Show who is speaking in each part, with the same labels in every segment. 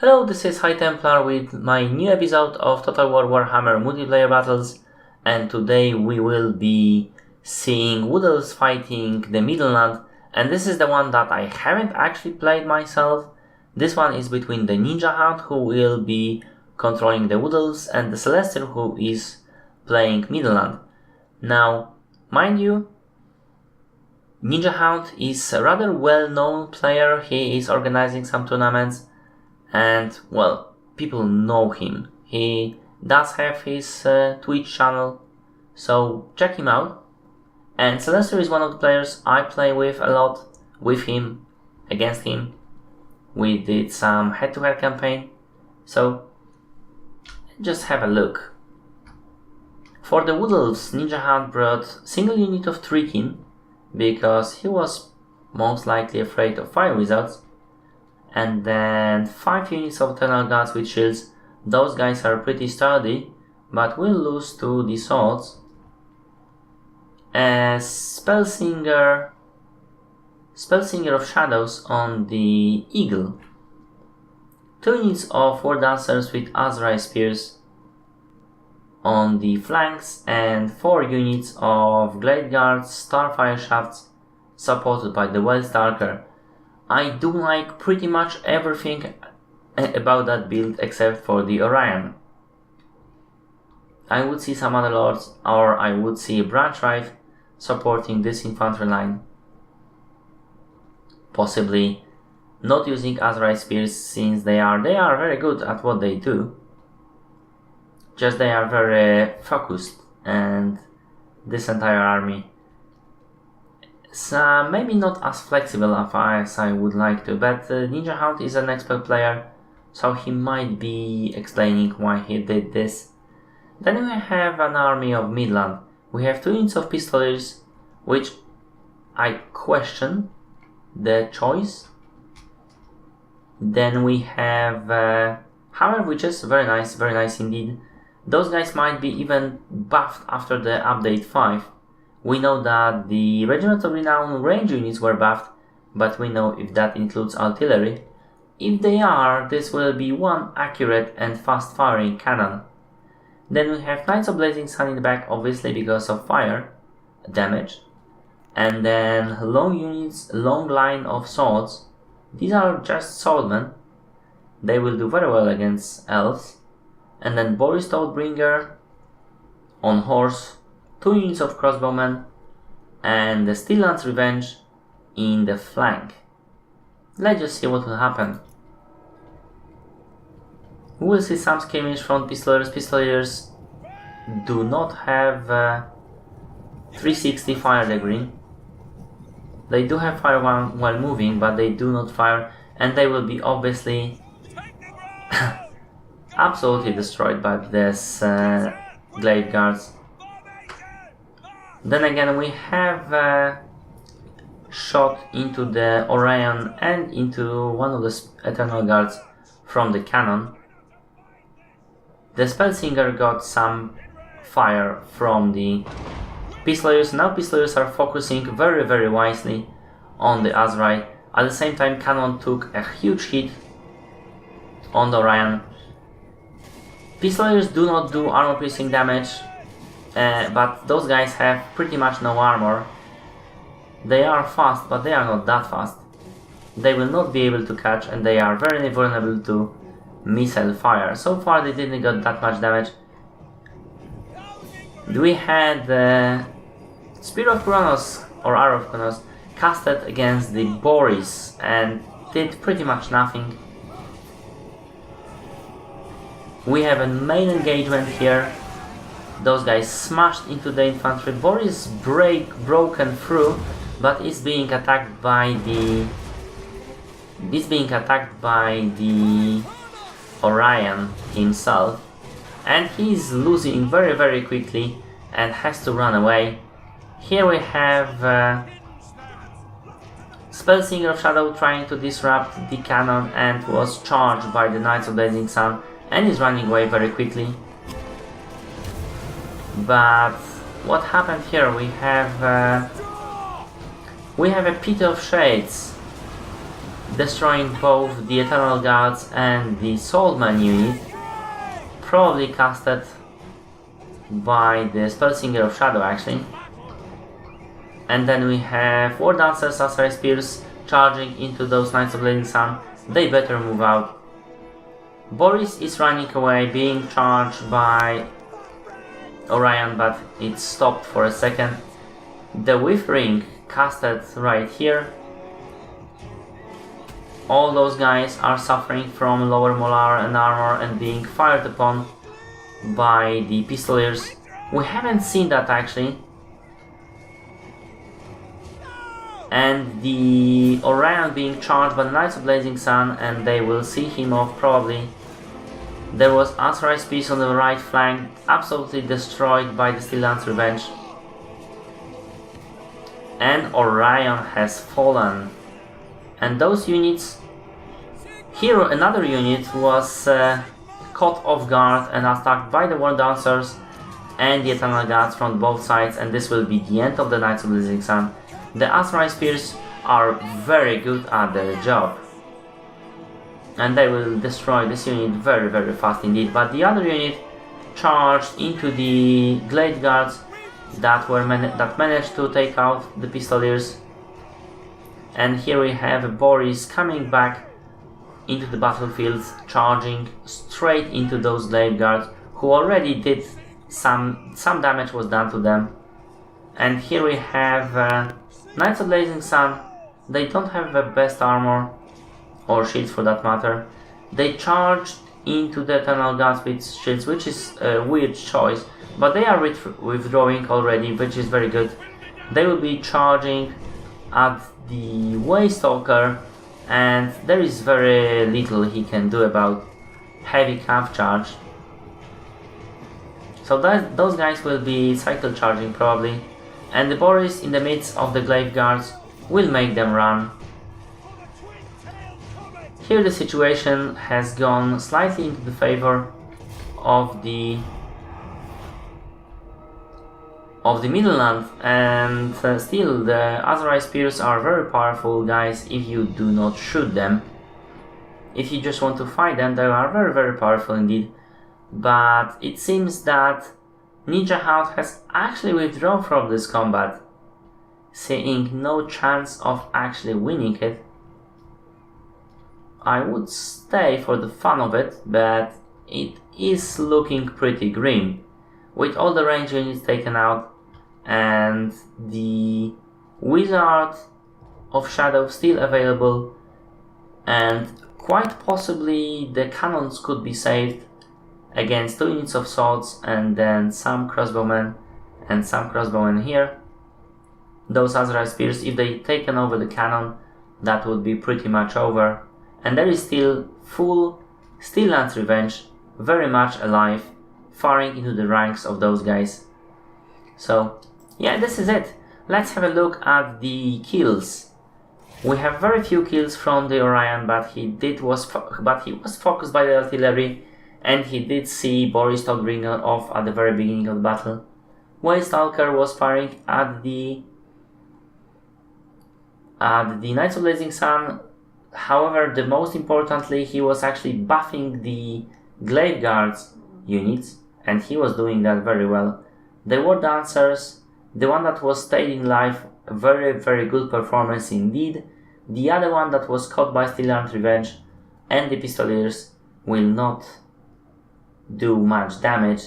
Speaker 1: Hello, this is High Templar with my new episode of Total War Warhammer multiplayer battles, and today we will be seeing Wood Elves fighting the Middenland, and this is the one that I haven't actually played myself. This one is between the Ninjahund, who will be controlling the Wood Elves, and the Celestyr, who is playing Middenland. Now, mind you, Ninjahund is a rather well-known player. He is organizing some tournaments. And, well, people know him. He does have his Twitch channel, so check him out. And Celestyr is one of the players I play with a lot, with him, against him. We did some head-to-head campaign, so just have a look. For the Wood Elves, Ninjahund brought single unit of Tricking, because he was most likely afraid of fire wizards. And then 5 units of Eternal Guards with shields. Those guys are pretty sturdy, but will lose to the swords. A Spellsinger of Shadows on the Eagle. 2 units of War Dancers with Azrai Spears on the flanks, and 4 units of Glade Guards, Starfire Shafts, supported by the Wellstalker. I do like pretty much everything about that build except for the Orion. I would see some other lords, or I would see Branch Rife supporting this infantry line. Possibly not using Azrai Spears, since they are very good at what they do. Just they are very focused, and this entire army so maybe not as flexible as I would like to, but Ninjahund is an expert player, so he might be explaining why he did this. Then we have an army of Midland. We have 2 units of Pistoliers, which I question the choice. Then we have Hammer Witches, very nice indeed. Those guys might be even buffed after the update 5. We know that the Regiment of Renown range units were buffed, but we know if that includes artillery. If they are, this will be one accurate and fast-firing cannon. Then we have Knights of Blazing Sun in the back, obviously because of fire damage. And then long units, long line of swords. These are just swordmen. They will do very well against elves. And then Boris Toadbringer on horse. 2 units of crossbowmen, and the Steelland's Revenge in the flank. Let's just see what will happen. We will see some skirmish from Pistoliers. Pistoliers do not have 360 fire degree. They do have fire while moving, but they do not fire, and they will be obviously absolutely destroyed by this Glade Guards. Then again, we have shot into the Orion and into one of the Eternal Guards from the cannon. The Spellsinger got some fire from the Pistoliers. Now Pistoliers are focusing very wisely on the Azrai. At the same time, cannon took a huge hit on the Orion. Pistoliers do not do armor-piercing damage. But those guys have pretty much no armor. They are fast, but they are not that fast. They will not be able to catch, and they are very vulnerable to missile fire. So far they didn't get that much damage. We had Spear of Kronos, or Arrow of Kronos, casted against the Boris and did pretty much nothing. We have a main engagement here. Those guys smashed into the infantry. Boris broken through, but is being attacked by the Orion himself, and he's losing very quickly and has to run away. Here we have Spellsinger of Shadow trying to disrupt the cannon and was charged by the Knights of Blazing Sun and is running away very quickly. But what happened here? We have a Pit of Shades. destroying both the Eternal Guards and the Soulman unit, probably casted by the Spellsinger of Shadow actually. And then we have War Dancers, Azrai Spears charging into those Knights of Blazing Sun. They better move out. Boris is running away, being charged by Orion, but it stopped for a second. The Whiffering casted right here. All those guys are suffering from lower molar and armor and being fired upon by the Pistoliers. We haven't seen that actually. And the Orion being charged by the Knights of Blazing Sun, and they will see him off probably. There was Azrai Spears on the right flank, absolutely destroyed by the Steel Lance Revenge. And Orion has fallen. And those units... Here another unit was caught off guard and attacked by the War Dancers and the Eternal Guards from both sides, and this will be the end of the Knights of Blazing Sun. The Azrai Spears are very good at their job, and they will destroy this unit very fast indeed. But the other unit charged into the Glade Guards that managed to take out the Pistoliers. And here we have Boris coming back into the battlefield, charging straight into those Glade Guards, who already did some damage was done to them. And here we have Knights of Blazing Sun. They don't have the best armor, or shields for that matter. They charged into the Eternal Guards with shields, which is a weird choice, but they are withdrawing already, which is very good. They will be charging at the Waystalker, and there is very little he can do about heavy cav charge. So those guys will be cycle charging probably, and the Boris in the midst of the Glaive Guards will make them run. Here the situation has gone slightly into the favor of the Middenland, and still the Azrai Spears are very powerful guys if you do not shoot them. If you just want to fight them, they are very powerful indeed. But it seems that Ninjahund has actually withdrawn from this combat, seeing no chance of actually winning it. I would stay for the fun of it, but it is looking pretty grim. With all the range units taken out and the Wizard of Shadow still available, and quite possibly the cannons could be saved against 2 units of swords and then some crossbowmen and some crossbowmen here. Those Azrai Spears, if they taken over the cannon, that would be pretty much over. And there is still full Steel Lance Revenge, very much alive, firing into the ranks of those guys. So yeah, this is it. Let's have a look at the kills. We have very few kills from the Orion, but he was focused by the artillery, and he did see Boris Todbringer off at the very beginning of the battle. Waystalker was firing at the Knights of Blazing Sun. However, the most importantly, he was actually buffing the Glaive Guards units, and he was doing that very well. The War Dancers, the one that was stayed in life, very good performance indeed. The other one that was caught by Steel Lance Revenge and the Pistoliers will not do much damage.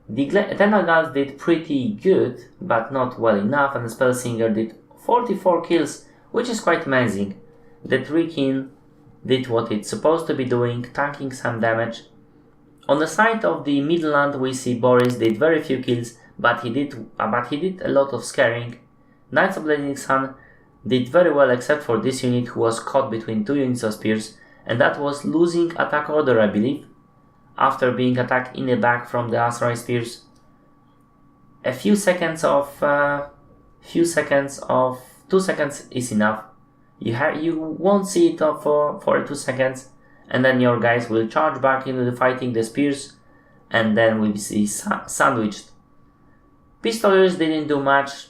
Speaker 1: The Eternal Guards did pretty good, but not well enough, and the Spellsinger did 44 kills, which is quite amazing. The Trikin did what it's supposed to be doing, tanking some damage. On the side of the Middenland, we see Boris did very few kills, but he did a lot of scaring. Knights of Blazing Sun did very well, except for this unit who was caught between 2 units of spears, and that was losing attack order, I believe, after being attacked in the back from the Azrai Spears. A few seconds of 2 seconds is enough. You won't see it for 2 seconds, and then your guys will charge back into the fighting the spears, and then we'll be sandwiched. Pistoliers didn't do much.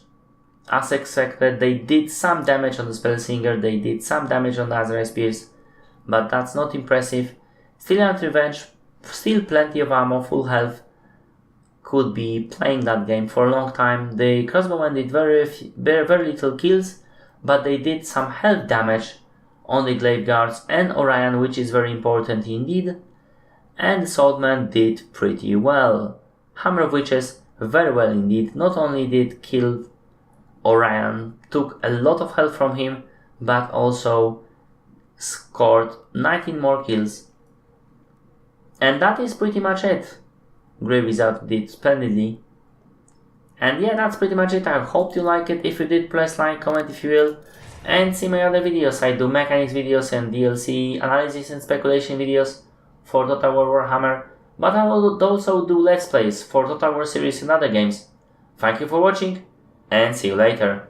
Speaker 1: as expected. They did some damage on the Spellslinger, they did some damage on the Azrael Spears, but that's not impressive. Still not revenge, still plenty of ammo, full health. Could be playing that game for a long time. The crossbowmen did very little kills, but they did some health damage on the Glaive Guards and Orion, which is very important indeed. And the Swordmen did pretty well. Hammer of Witches, very well indeed. Not only did kill Orion, took a lot of health from him, but also scored 19 more kills. And that is pretty much it. Grey Wizard did splendidly. And yeah, that's pretty much it. I hope you like it. If you did, press like, comment if you will. And see my other videos. I do mechanics videos and DLC analysis and speculation videos for Total War Warhammer. But I will also do Let's Plays for Total War series and other games. Thank you for watching, and see you later.